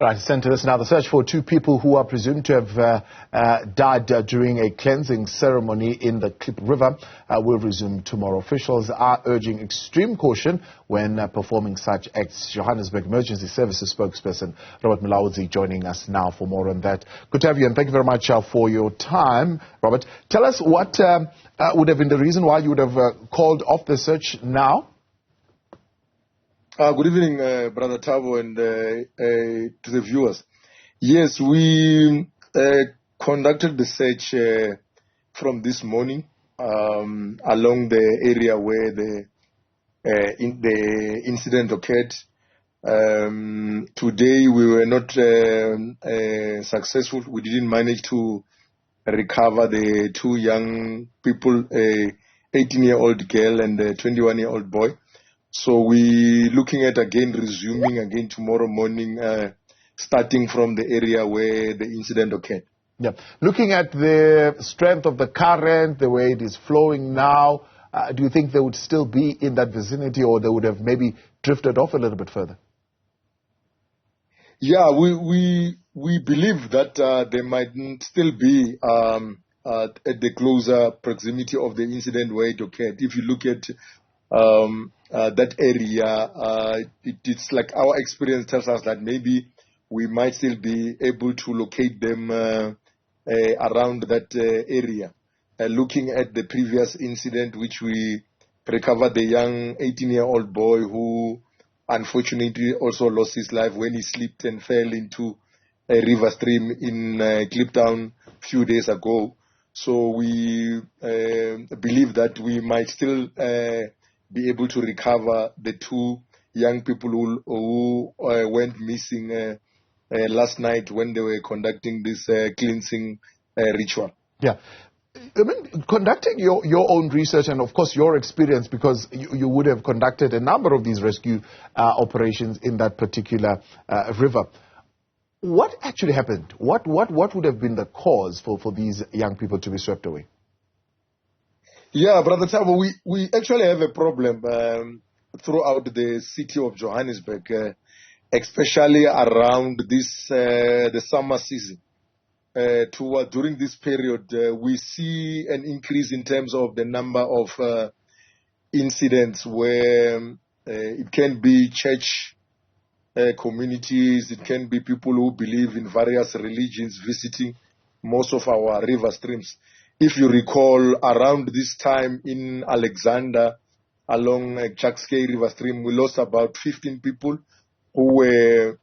Right, send to us now. The search for two people who are presumed to have died during a cleansing ceremony in the Kliprivier will resume tomorrow. Officials are urging extreme caution when performing such acts. Johannesburg Emergency Services spokesperson Robert Mulaudzi joining us now for more on that. Good to have you, and thank you very much for your time, Robert. Tell us what would have been the reason why you would have called off the search now? Good evening, Brother Thabo, and to the viewers. Yes, we conducted the search from this morning along the area where the incident occurred. Today we were not successful. We didn't manage to recover the two young people, a 18-year-old girl and a 21-year-old boy. So we're looking at resuming again tomorrow morning, starting from the area where the incident occurred. Yeah. Looking at the strength of the current, the way it is flowing now, do you think they would still be in that vicinity, or they would have maybe drifted off a little bit further? Yeah, we believe that they might still be at the closer proximity of the incident where it occurred. If you look at that area, it's like our experience tells us that maybe we might still be able to locate them around that area. Looking at the previous incident, which we recovered the young 18-year-old boy who unfortunately also lost his life when he slipped and fell into a river stream in Kliptown a few days ago. So we believe that we might still be able to recover the two young people who went missing last night when they were conducting this cleansing ritual. Yeah. I mean, conducting your own research and, of course, your experience, because you would have conducted a number of these rescue operations in that particular river. What actually happened? What would have been the cause for these young people to be swept away? Yeah, Brother Thabo, we actually have a problem throughout the city of Johannesburg, especially around this the summer season. During this period, we see an increase in terms of the number of incidents where it can be church communities, it can be people who believe in various religions visiting most of our river streams. If you recall, around this time in Alexander, along Jackskay River Stream, we lost about 15 people who were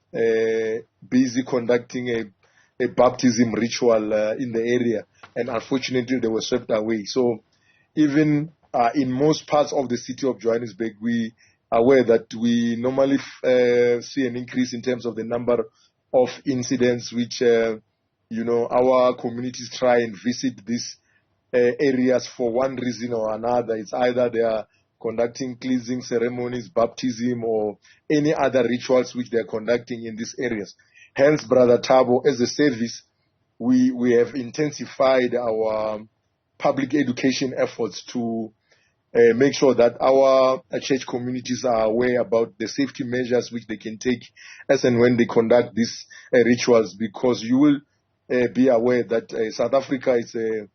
busy conducting a baptism ritual in the area, and unfortunately they were swept away. So even in most parts of the city of Johannesburg, we are aware that we normally see an increase in terms of the number of incidents which, our communities try and visit these areas for one reason or another. It's either they are conducting cleansing ceremonies, baptism, or any other rituals which they are conducting in these areas. Hence, Brother Thabo, as a service, we have intensified our public education efforts to make sure that our church communities are aware about the safety measures which they can take as and when they conduct these rituals, because you will be aware that South Africa is a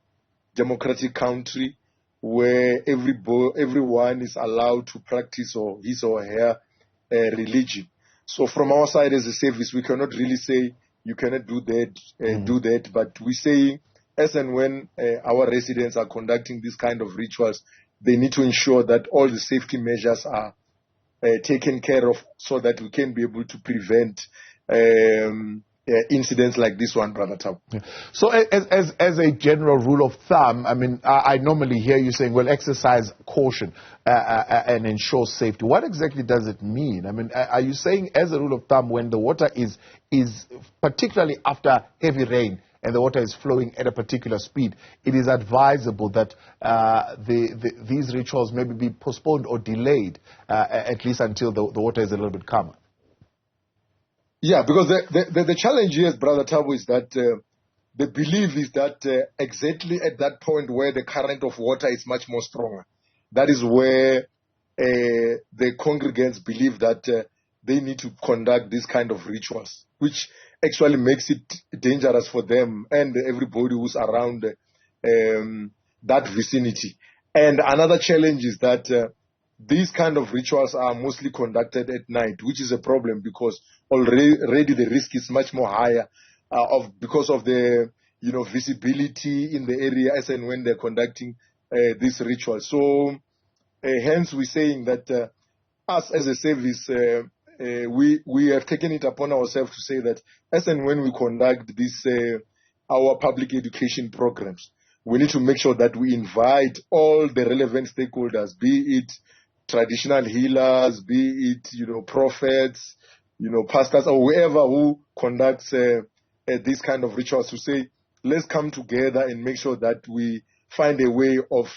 democratic country where everyone is allowed to practice his or her religion. So from our side as a service, we cannot really say you cannot do that, but we say as and when our residents are conducting these kind of rituals, they need to ensure that all the safety measures are taken care of so that we can be able to prevent incidents like this one, Brother Thabo. Yeah. So as a general rule of thumb, I mean, I normally hear you saying, well, exercise caution and ensure safety. What exactly does it mean? I mean, are you saying as a rule of thumb, when the water is particularly after heavy rain and the water is flowing at a particular speed, it is advisable that these rituals maybe be postponed or delayed at least until the water is a little bit calmer? Yeah, because the challenge here, Brother Thabo, is that the belief is that exactly at that point where the current of water is much more stronger, that is where the congregants believe that they need to conduct this kind of rituals. which actually makes it dangerous for them and everybody who's around that vicinity. And another challenge is that these kind of rituals are mostly conducted at night, which is a problem because already the risk is much more higher because of the visibility in the area as and when they're conducting these rituals. So hence we're saying that us as a service, we have taken it upon ourselves to say that as and when we conduct this our public education programs, we need to make sure that we invite all the relevant stakeholders, be it traditional healers, be it prophets, pastors, or whoever who conducts these kind of rituals, to say, let's come together and make sure that we find a way of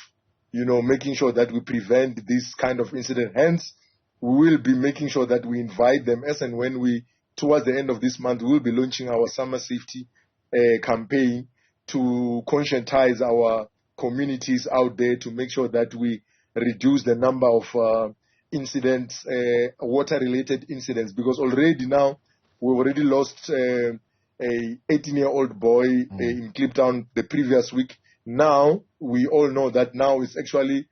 making sure that we prevent this kind of incident. Hence, we will be making sure that we invite them as and when towards the end of this month, we will be launching our summer safety campaign to conscientize our communities out there to make sure that we reduce the number of incidents, water-related incidents, because already now we've already lost a 18-year-old boy in Kliptown the previous week. Now, we all know that now it's actually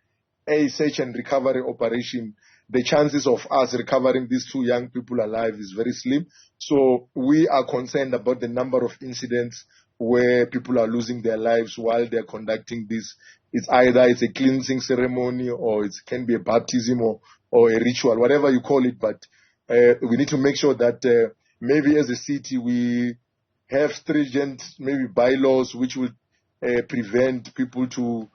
a search and recovery operation. The chances of us recovering these two young people alive is very slim. So we are concerned about the number of incidents where people are losing their lives while they're conducting this. It's either a cleansing ceremony or it can be a baptism or a ritual, whatever you call it. But we need to make sure that maybe as a city we have stringent maybe bylaws which will prevent people to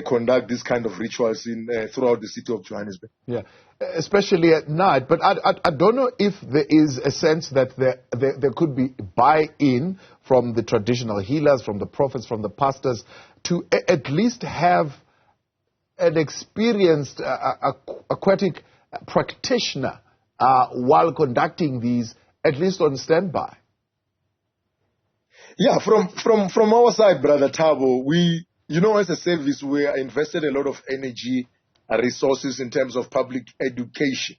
conduct this kind of rituals throughout the city of Johannesburg. Yeah, especially at night. But I don't know if there is a sense that there could be buy-in from the traditional healers, from the prophets, from the pastors, to at least have an experienced aquatic practitioner while conducting these, at least on standby. Yeah, from our side, Brother Thabo, we, as a service, we invested a lot of energy and resources in terms of public education,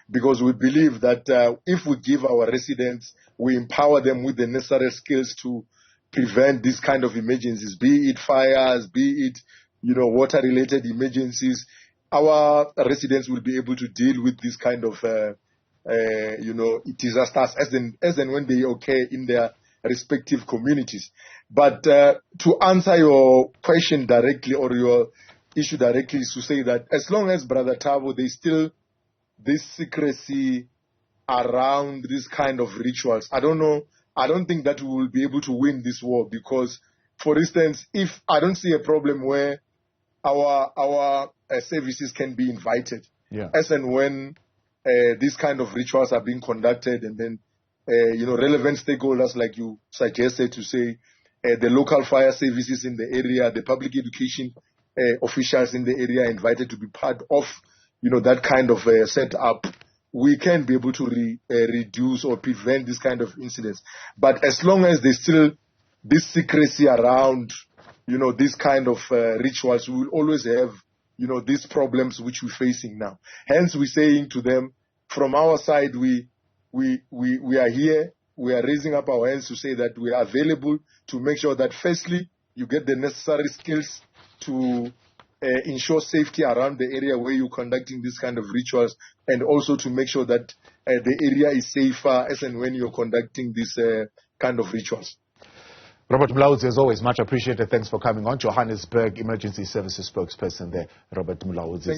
because we believe that if we give our residents, we empower them with the necessary skills to prevent this kind of emergencies, be it fires, be it, water-related emergencies, our residents will be able to deal with this kind of, disasters as and when they occur in their respective communities. But to answer your question directly or your issue directly is to say that as long as, Brother Thabo, there's still this secrecy around this kind of rituals, I don't think that we will be able to win this war, because, for instance, if I don't see a problem where our services can be invited as and when these kind of rituals are being conducted, and then relevant stakeholders, like you suggested, to say the local fire services in the area, the public education officials in the area invited to be part of, that kind of setup, we can be able to reduce or prevent this kind of incidents. But as long as there's still this secrecy around, this kind of rituals, we will always have, these problems which we're facing now. Hence, we're saying to them, from our side, we are here, we are raising up our hands to say that we are available to make sure that, firstly, you get the necessary skills to ensure safety around the area where you're conducting this kind of rituals, and also to make sure that the area is safer as and when you're conducting this kind of rituals. Robert Mulaudzi, as always, much appreciated. Thanks for coming on. Johannesburg Emergency Services spokesperson there, Robert Mulaudzi.